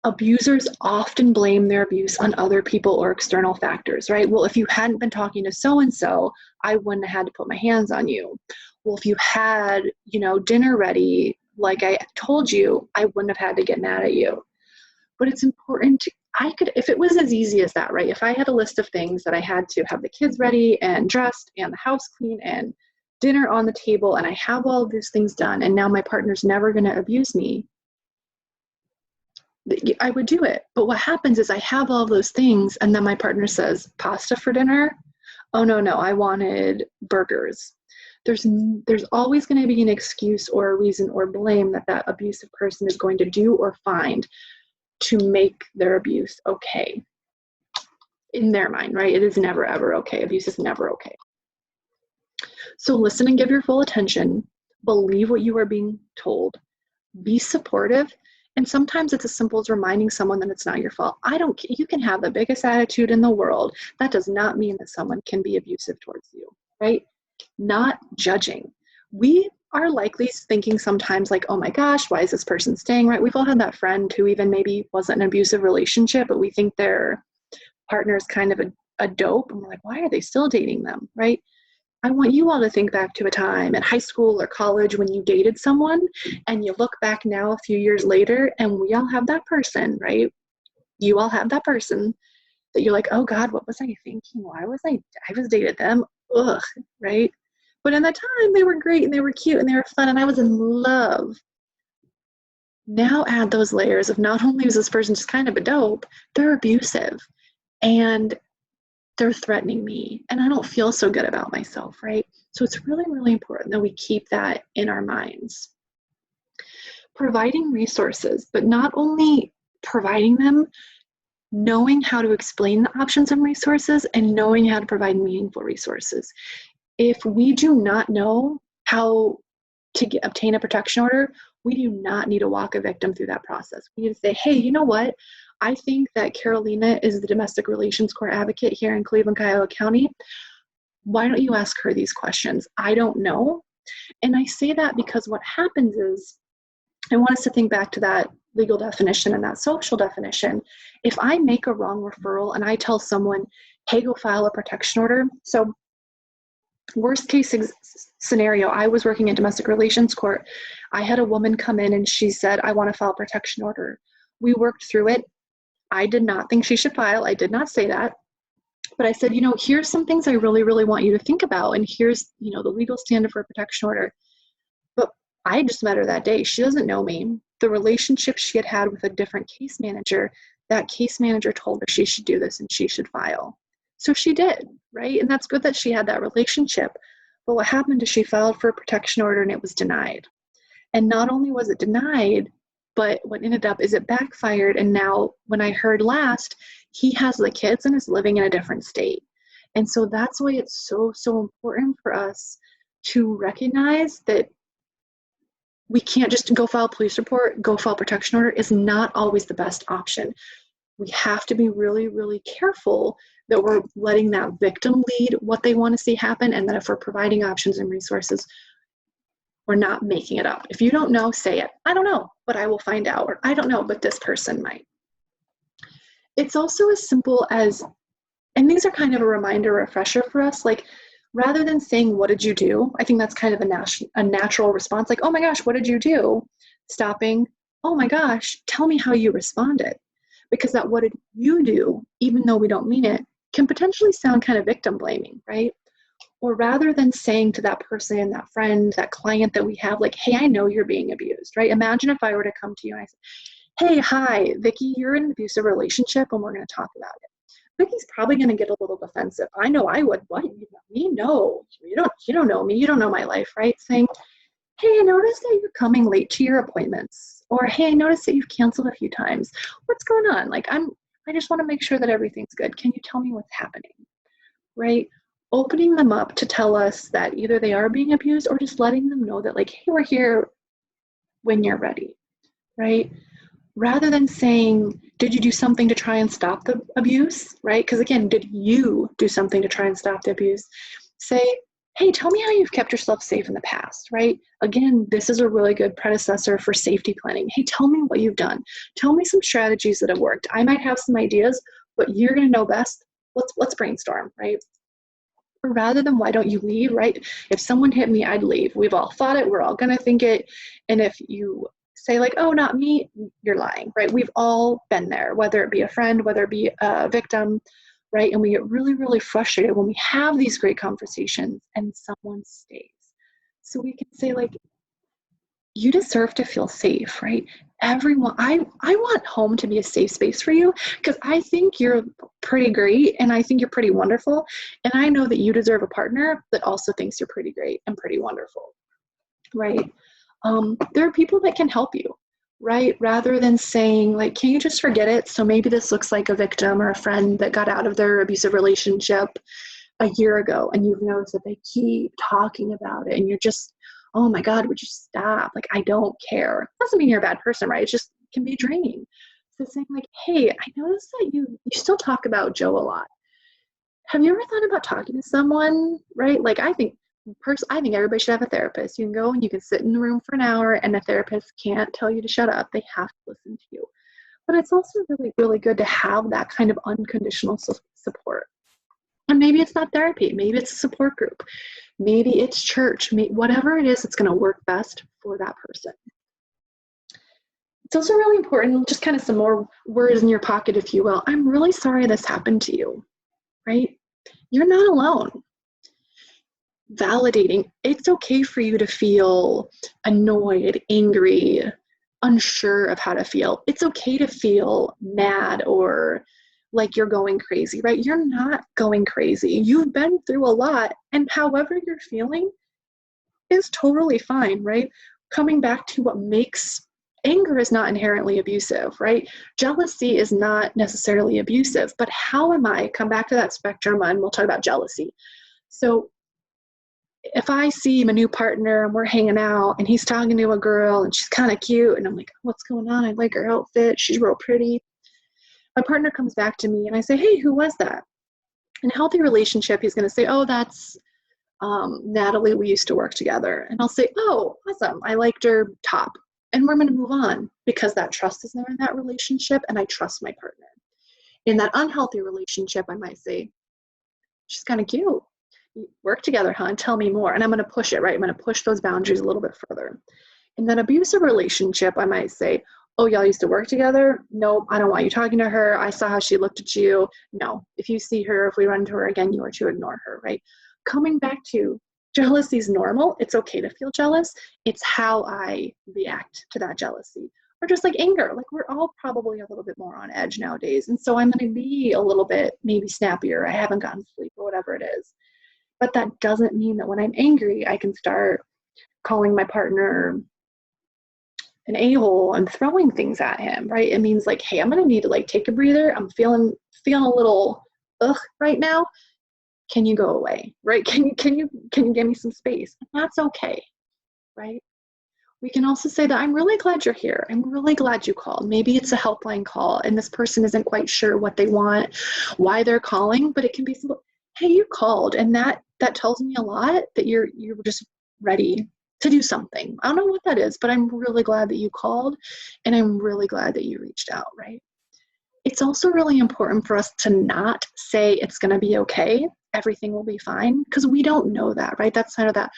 Abusers often blame their abuse on other people or external factors, right? Well, if you hadn't been talking to so-and-so, I wouldn't have had to put my hands on you. Well, if you had, dinner ready, like I told you, I wouldn't have had to get mad at you. But it's important if it was as easy as that, right? If I had a list of things that I had to have the kids ready and dressed and the house clean and dinner on the table, and I have all of these things done, and now my partner's never going to abuse me, I would do it. But what happens is I have all of those things, and then my partner says, pasta for dinner? Oh, no, I wanted burgers. There's always going to be an excuse or a reason or blame that abusive person is going to do or find to make their abuse okay. In their mind, right? It is never, ever okay. Abuse is never okay. So listen and give your full attention. Believe what you are being told. Be supportive. And sometimes it's as simple as reminding someone that it's not your fault. You can have the biggest attitude in the world. That does not mean that someone can be abusive towards you, right? Not judging. We are likely thinking sometimes like, oh my gosh, why is this person staying, right? We've all had that friend who even maybe wasn't an abusive relationship, but we think their partner is kind of a dope. And we're like, why are they still dating them, right? I want you all to think back to a time in high school or college when you dated someone and you look back now a few years later and we all have that person, right? You all have that person that you're like, oh God, what was I thinking? Why was I was dated them? Ugh, right? But in that time they were great and they were cute and they were fun and I was in love. Now add those layers of not only is this person just kind of a dope, they're abusive and they're threatening me and I don't feel so good about myself, right? So it's really, really important that we keep that in our minds. Providing resources, but not only providing them, knowing how to explain the options and resources and knowing how to provide meaningful resources. If we do not know how to obtain a protection order, we do not need to walk a victim through that process. We need to say, hey, you know what? I think that Carolina is the domestic relations court advocate here in Cleveland, Cuyahoga County. Why don't you ask her these questions? I don't know. And I say that because what happens is, I want us to think back to that legal definition and that social definition. If I make a wrong referral and I tell someone, hey, go file a protection order. So worst case scenario, I was working in domestic relations court. I had a woman come in and she said, I want to file a protection order. We worked through it. I did not think she should file. I did not say that. But I said, here's some things I really, really want you to think about. And here's, the legal standard for a protection order. But I just met her that day. She doesn't know me. The relationship she had had with a different case manager, that case manager told her she should do this and she should file. So she did, right? And that's good that she had that relationship. But what happened is she filed for a protection order and it was denied. And not only was it denied, but what ended up is it backfired. And now when I heard last, he has the kids and is living in a different state. And so that's why it's so, so important for us to recognize that we can't just go file a police report, go file protection order is not always the best option. We have to be really, really careful that we're letting that victim lead what they want to see happen, and that if we're providing options and resources, we're not making it up. If you don't know, say it. I don't know, but I will find out. Or I don't know, but this person might. It's also as simple as, and these are kind of a reminder, refresher for us, like rather than saying, what did you do? I think that's kind of a natural response, like, oh my gosh, what did you do? Stopping, oh my gosh, tell me how you responded. Because that what did you do, even though we don't mean it, can potentially sound kind of victim blaming, right? Or rather than saying to that person, that friend, that client that we have, like, hey, I know you're being abused, right? Imagine if I were to come to you and I said, hey, hi, Vicki, you're in an abusive relationship and we're going to talk about it. Vicki's probably going to get a little defensive. I know I would. What? You know me? No, you don't know me. You don't know my life, right? Saying, hey, I noticed that you're coming late to your appointments. Or, hey, I noticed that you've canceled a few times. What's going on? Like, I just want to make sure that everything's good. Can you tell me what's happening? Right? Opening them up to tell us that either they are being abused or just letting them know that, like, hey, we're here when you're ready, right? Rather than saying, did you do something to try and stop the abuse, right? Because again, did you do something to try and stop the abuse? Say, hey, tell me how you've kept yourself safe in the past, right? Again, this is a really good predecessor for safety planning. Hey, tell me what you've done. Tell me some strategies that have worked. I might have some ideas, but you're going to know best. Let's brainstorm, right? Or rather than why don't you leave, right? If someone hit me, I'd leave. We've all thought it. We're all going to think it. And if you say like, oh, not me, you're lying, right? We've all been there, whether it be a friend, whether it be a victim, right? And we get really, really frustrated when we have these great conversations and someone stays. So we can say like, you deserve to feel safe, right? Everyone, I want home to be a safe space for you because I think you're pretty great and I think you're pretty wonderful. And I know that you deserve a partner that also thinks you're pretty great and pretty wonderful, right? There are people that can help you, right? Rather than saying like, can you just forget it? So maybe this looks like a victim or a friend that got out of their abusive relationship a year ago and you've noticed that they keep talking about it and you're just, oh my God, would you stop? Like, I don't care. Doesn't mean you're a bad person, right? It's just, can be draining. So saying like, hey, I noticed that you still talk about Joe a lot. Have you ever thought about talking to someone, right? Like I think everybody should have a therapist. You can go and you can sit in the room for an hour and a therapist can't tell you to shut up. They have to listen to you. But it's also really, really good to have that kind of unconditional support. And maybe it's not therapy. Maybe it's a support group. Maybe it's church. Whatever it is, it's going to work best for that person. It's also really important, just kind of some more words in your pocket, if you will. I'm really sorry this happened to you, right? You're not alone. Validating. It's okay for you to feel annoyed, angry, unsure of how to feel. It's okay to feel mad or like you're going crazy, right? You're not going crazy. You've been through a lot, and however you're feeling is totally fine, right? Coming back to what makes anger is not inherently abusive, right? Jealousy is not necessarily abusive, but how am I? Come back to that spectrum, and we'll talk about jealousy. So if I see my new partner and we're hanging out and he's talking to a girl and she's kind of cute and I'm like, what's going on? I like her outfit. She's real pretty. My partner comes back to me and I say, hey, who was that? In a healthy relationship, he's going to say, oh, that's Natalie. We used to work together. And I'll say, oh, awesome. I liked her top. And we're going to move on because that trust is there in that relationship and I trust my partner. In that unhealthy relationship, I might say, she's kind of cute. Work together, huh? And tell me more. And I'm going to push it, right? I'm going to push those boundaries a little bit further. In that abusive relationship, I might say, oh, y'all used to work together? Nope, I don't want you talking to her. I saw how she looked at you. No, if you see her, if we run into her again, you are to ignore her, right? Coming back to jealousy is normal. It's okay to feel jealous. It's how I react to that jealousy. Or just like anger, like we're all probably a little bit more on edge nowadays. And so I'm going to be a little bit maybe snappier. I haven't gotten sleep or whatever it is. But that doesn't mean that when I'm angry, I can start calling my partner an a-hole and throwing things at him, right? It means like, hey, I'm going to need to like take a breather. I'm feeling a little right now. Can you go away, right? Can you give me some space? And that's okay, right? We can also say that I'm really glad you're here. I'm really glad you called. Maybe it's a helpline call and this person isn't quite sure what they want, why they're calling, but it can be simple. Hey, you called, and that tells me a lot that you're just ready to do something. I don't know what that is, but I'm really glad that you called, and I'm really glad that you reached out, right? It's also really important for us to not say it's going to be okay, everything will be fine, because we don't know that, right? That's kind of that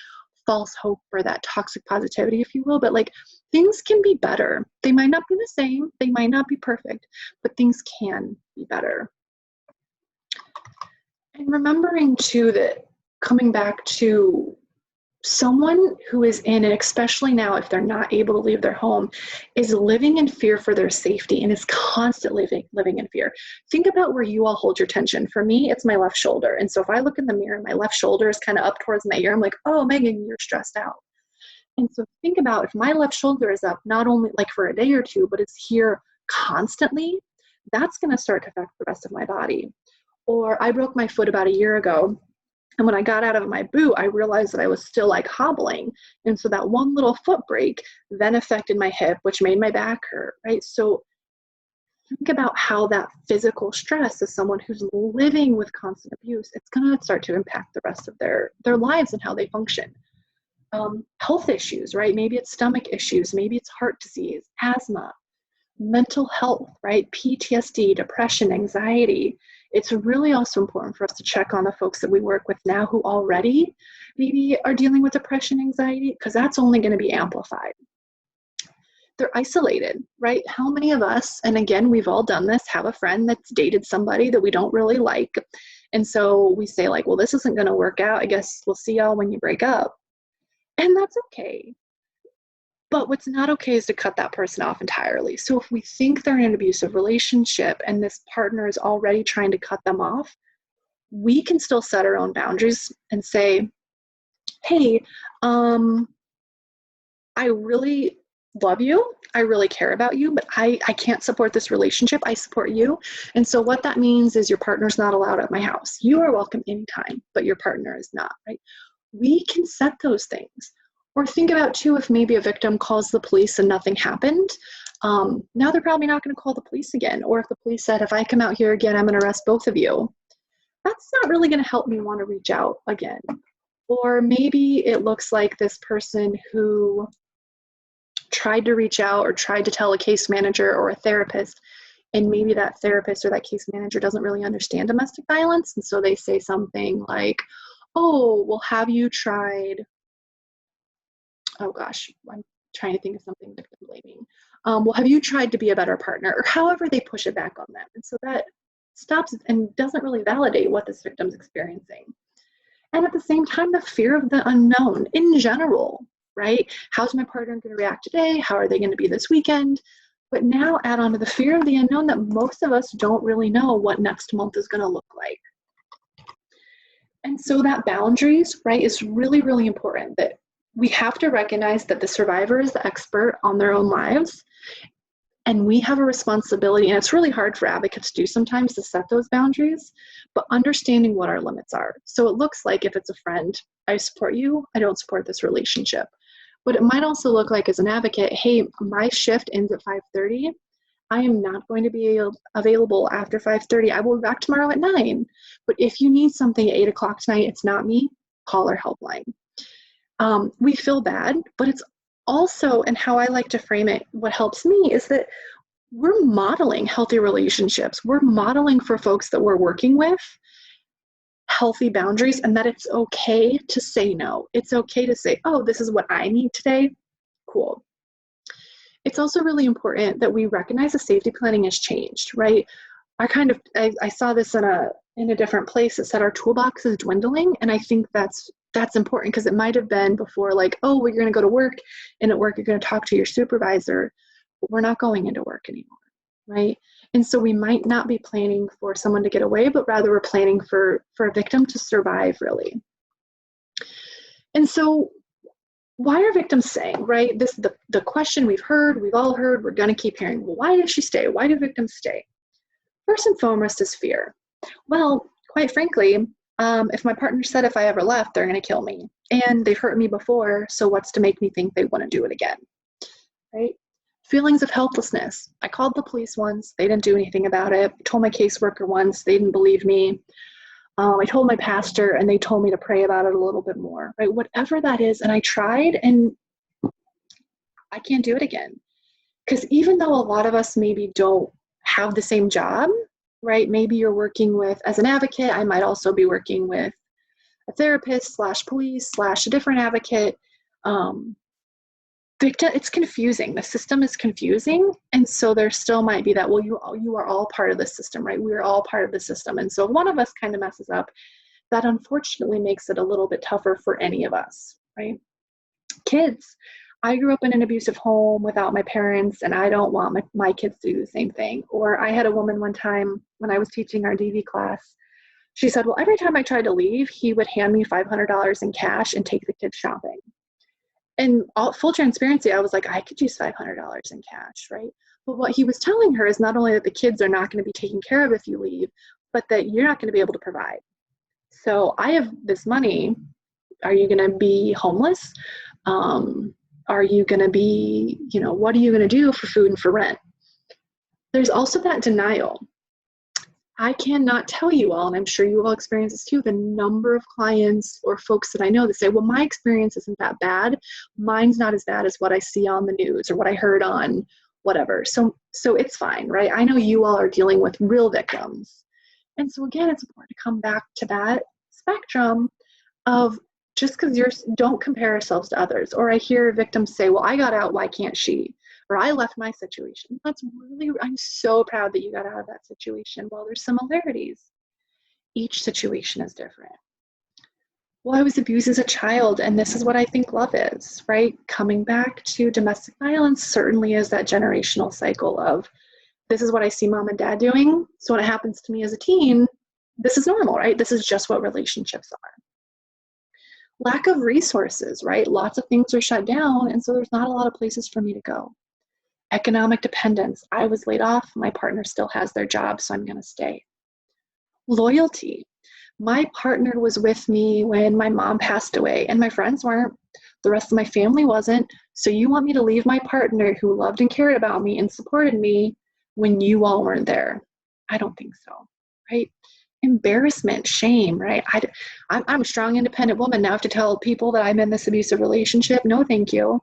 false hope or that toxic positivity, if you will, but like things can be better. They might not be the same, they might not be perfect, but things can be better. And remembering too that coming back to someone who is in, and especially now if they're not able to leave their home, is living in fear for their safety and is constantly living in fear. Think about where you all hold your tension. For me, it's my left shoulder. And so if I look in the mirror, my left shoulder is kind of up towards my ear. I'm like, oh, Megan, you're stressed out. And so think about if my left shoulder is up, not only like for a day or two, but it's here constantly, that's going to start to affect the rest of my body. Or I broke my foot about a year ago. And when I got out of my boot, I realized that I was still like hobbling. And so that one little foot break then affected my hip, which made my back hurt, right? So think about how that physical stress as someone who's living with constant abuse, it's going to start to impact the rest of their lives and how they function. Health issues, right? Maybe it's stomach issues, maybe it's heart disease, asthma, mental health, right? PTSD, depression, anxiety. It's really also important for us to check on the folks that we work with now who already maybe are dealing with depression, anxiety, because that's only going to be amplified. They're isolated, right? How many of us, and again, we've all done this, have a friend that's dated somebody that we don't really like. And so we say like, well, this isn't going to work out. I guess we'll see y'all when you break up. And that's okay. But what's not okay is to cut that person off entirely. So if we think they're in an abusive relationship and this partner is already trying to cut them off, we can still set our own boundaries and say, hey, I really love you. I really care about you, but I can't support this relationship. I support you. And so what that means is your partner's not allowed at my house. You are welcome anytime, but your partner is not, right? We can set those things. Or think about too, if maybe a victim calls the police and nothing happened, Now they're probably not going to call the police again. Or if the police said, if I come out here again, I'm going to arrest both of you. That's not really going to help me want to reach out again. Or maybe it looks like this person who tried to reach out or tried to tell a case manager or a therapist, and maybe that therapist or that case manager doesn't really understand domestic violence. And so they say something like, oh, well, have you tried, oh gosh, I'm trying to think of something victim blaming. Well, have you tried to be a better partner? Or however they push it back on them. And so that stops and doesn't really validate what this victim's experiencing. And at the same time, the fear of the unknown in general, right? How's my partner going to react today? How are they going to be this weekend? But now add on to the fear of the unknown that most of us don't really know what next month is going to look like. And so that boundaries, right, is really, really important. That we have to recognize that the survivor is the expert on their own lives. And we have a responsibility, and it's really hard for advocates to do sometimes, to set those boundaries, but understanding what our limits are. So it looks like if it's a friend, I support you, I don't support this relationship. But it might also look like as an advocate, hey, my shift ends at 5:30. I am not going to be available after 5:30. I will be back tomorrow at 9. But if you need something at 8 o'clock tonight, it's not me, call our helpline. We feel bad, but it's also, and how I like to frame it, what helps me is that we're modeling healthy relationships. We're modeling for folks that we're working with healthy boundaries, and that it's okay to say no. It's okay to say, oh, this is what I need today. Cool. It's also really important that we recognize that safety planning has changed, right? I saw this in a different place. It said our toolbox is dwindling, and I think that's important, because it might have been before, like, oh, well, you're going to go to work, and at work you're going to talk to your supervisor, but we're not going into work anymore, right? And so we might not be planning for someone to get away, but rather we're planning for a victim to survive, really. And so why are victims staying, right? This the question we've all heard, we're going to keep hearing. Well, why does she stay? Why do victims stay? First and foremost is fear. Well, quite frankly, if my partner said if I ever left, they're going to kill me. And they've hurt me before, so what's to make me think they want to do it again, right? Feelings of helplessness. I called the police once. They didn't do anything about it. I told my caseworker once. They didn't believe me. I told my pastor, and they told me to pray about it a little bit more, right? Whatever that is, and I tried, and I can't do it again. Because even though a lot of us maybe don't have the same job, right? Maybe you're working with, as an advocate, I might also be working with a therapist / police / a different advocate. It's confusing. The system is confusing. And so there still might be that, well, you are all part of the system, right? We're all part of the system. And so if one of us kind of messes up, that unfortunately makes it a little bit tougher for any of us, right? Kids. I grew up in an abusive home without my parents, and I don't want my kids to do the same thing. Or I had a woman one time when I was teaching our DV class. She said, well, every time I tried to leave, he would hand me $500 in cash and take the kids shopping. And full transparency, I was like, I could use $500 in cash, right? But what he was telling her is not only that the kids are not going to be taken care of if you leave, but that you're not going to be able to provide. So I have this money. Are you going to be homeless? Are you going to be, what are you going to do for food and for rent? There's also that denial. I cannot tell you all, and I'm sure you all experience this too, the number of clients or folks that I know that say, well, my experience isn't that bad. Mine's not as bad as what I see on the news or what I heard on whatever. So it's fine, right? I know you all are dealing with real victims. And so again, it's important to come back to that spectrum of just because don't compare ourselves to others. Or I hear victims say, well, I got out, why can't she? Or I left my situation. I'm so proud that you got out of that situation. Well, there's similarities. Each situation is different. Well, I was abused as a child, and this is what I think love is, right? Coming back to domestic violence certainly is that generational cycle of, this is what I see mom and dad doing. So when it happens to me as a teen, this is normal, right? This is just what relationships are. Lack of resources, right? Lots of things are shut down, and so there's not a lot of places for me to go. Economic dependence. I was laid off. My partner still has their job, so I'm going to stay. Loyalty. My partner was with me when my mom passed away, and my friends weren't. The rest of my family wasn't. So you want me to leave my partner who loved and cared about me and supported me when you all weren't there? I don't think so, right? Embarrassment, shame, right? I'm a strong, independent woman. Now I have to tell people that I'm in this abusive relationship. No, thank you.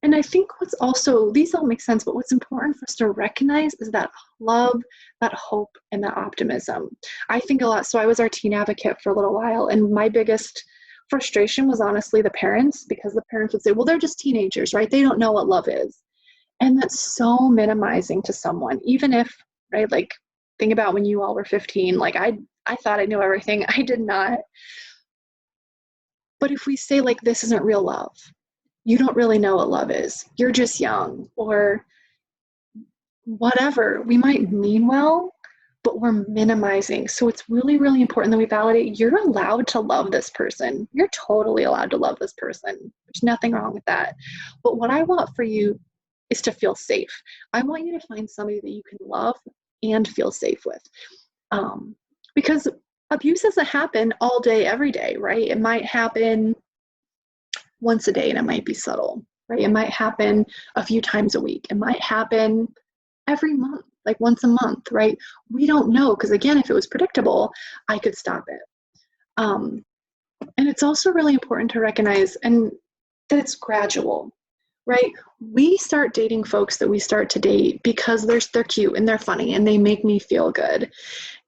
And I think what's also, these all make sense, but what's important for us to recognize is that love, that hope, and that optimism. I think a lot, so I was our teen advocate for a little while, and my biggest frustration was honestly the parents, because the parents would say, well, they're just teenagers, right? They don't know what love is. And that's so minimizing to someone, even if, right, like, think about when you all were 15, like I thought I knew everything. I did not. But if we say, like, this isn't real love, you don't really know what love is, you're just young, or whatever, we might mean well, but we're minimizing. So it's really, really important that we validate you're allowed to love this person. You're totally allowed to love this person. There's nothing wrong with that. But what I want for you is to feel safe. I want you to find somebody that you can love and feel safe with. Because abuse doesn't happen all day, every day, right? It might happen once a day and it might be subtle, right? It might happen a few times a week. It might happen every month, like once a month, right? We don't know, because again, if it was predictable, I could stop it. And it's also really important to recognize and that it's gradual, right? We start dating folks that we start to date because they're cute and they're funny and they make me feel good.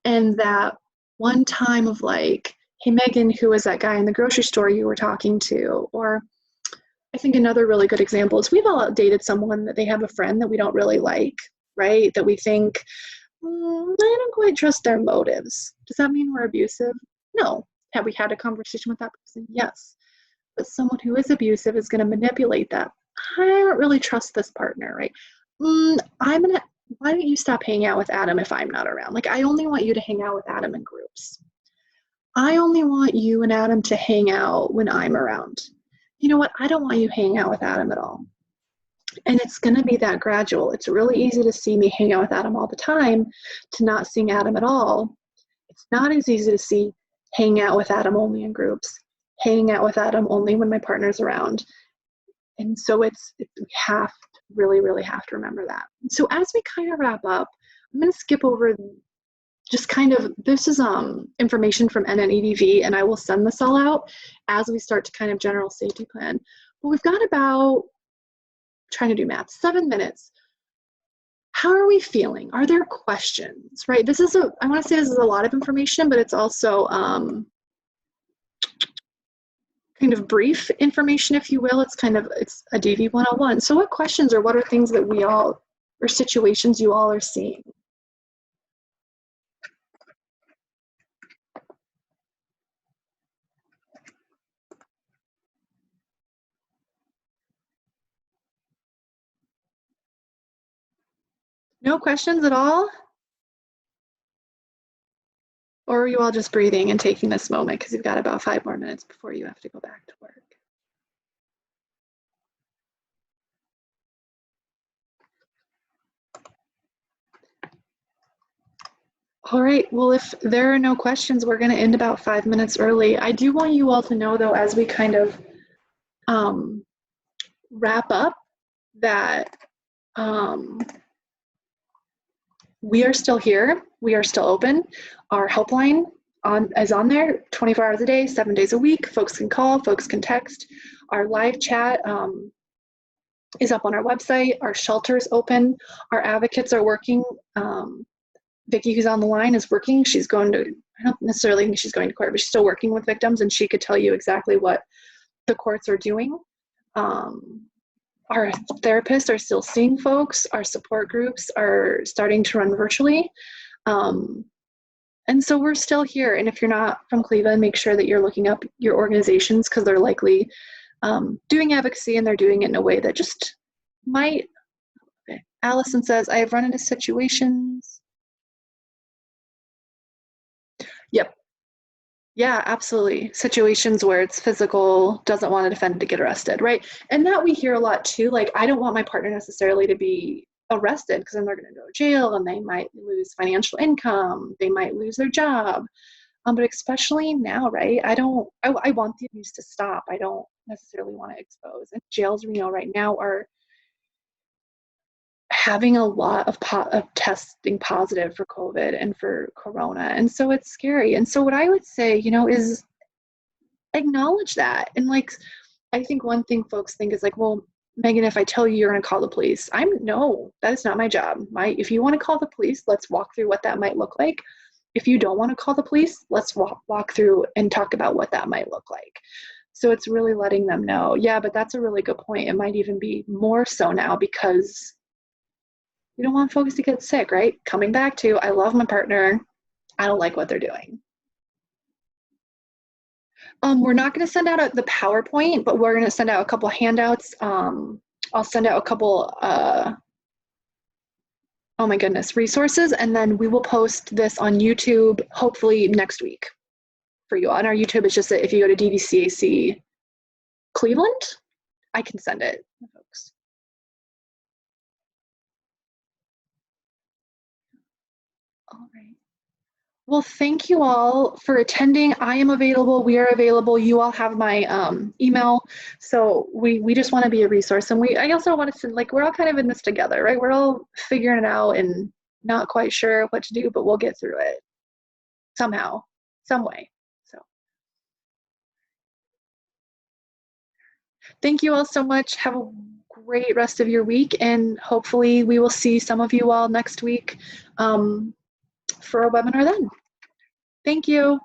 And that one time of like, hey, Megan, who was that guy in the grocery store you were talking to? Or I think another really good example is we've all dated someone that they have a friend that we don't really like, right? That we think, I don't quite trust their motives. Does that mean we're abusive? No. Have we had a conversation with that person? Yes. But someone who is abusive is going to manipulate that. I don't really trust this partner, right? Why don't you stop hanging out with Adam if I'm not around? Like, I only want you to hang out with Adam in groups. I only want you and Adam to hang out when I'm around. You know what? I don't want you hanging out with Adam at all. And it's going to be that gradual. It's really easy to see me hang out with Adam all the time to not seeing Adam at all. It's not as easy to see hang out with Adam only in groups, hang out with Adam only when my partner's around. And so we have to really, really have to remember that. So as we kind of wrap up, I'm going to skip over just kind of, this is information from NNEDV, and I will send this all out as we start to kind of general safety plan. But we've got about, trying to do math, 7 minutes. How are we feeling? Are there questions, right? This is I want to say this is a lot of information, but it's also kind of brief information, if you will. It's a DV 101. So what questions or what are things that we all, or situations you all are seeing? No questions at all? Or are you all just breathing and taking this moment because you've got about 5 more minutes before you have to go back to work? All right, well, if there are no questions, we're going to end about 5 minutes early. I do want you all to know, though, as we kind of wrap up, that we are still here. We are still open. Our helpline is on there 24 hours a day, 7 days a week. Folks can call, folks can text. Our live chat is up on our website. Our shelter is open. Our advocates are working. Vicki, who's on the line, is working. She's going to, I don't necessarily think she's going to court, but she's still working with victims, and she could tell you exactly what the courts are doing. Our therapists are still seeing folks. Our support groups are starting to run virtually. And so we're still here. And if you're not from Cleveland, make sure that you're looking up your organizations, because they're likely doing advocacy, and they're doing it in a way that just might. Okay. Allison says, I have run into situations. Yep. Yeah, absolutely. Situations where it's physical, doesn't want a defendant to get arrested, right? And that we hear a lot too. Like, I don't want my partner necessarily to be arrested, because then they're going to go to jail and they might lose financial income. They might lose their job. But especially now, right? I want the abuse to stop. I don't necessarily want to expose. And jails, right now are having a lot of testing positive for COVID and for Corona. And so it's scary. And so what I would say, is acknowledge that. And like, I think one thing folks think is like, well, Megan, if I tell you you're going to call the police, no, that is not my job. If you want to call the police, let's walk through what that might look like. If you don't want to call the police, let's walk through and talk about what that might look like. So it's really letting them know, yeah, but that's a really good point. It might even be more so now because we don't want folks to get sick, right? Coming back to, I love my partner. I don't like what they're doing. We're not going to send out the PowerPoint, but we're going to send out a couple handouts. I'll send out a couple, resources, and then we will post this on YouTube hopefully next week for you. On our YouTube, it's just that if you go to DVCAC Cleveland, I can send it to folks. All right. Well, thank you all for attending. I am available. We are available. You all have my email. So we just want to be a resource. And I also want to, we're all kind of in this together, right? We're all figuring it out and not quite sure what to do, but we'll get through it somehow, some way. So thank you all so much. Have a great rest of your week. And hopefully we will see some of you all next week for a webinar then. Thank you.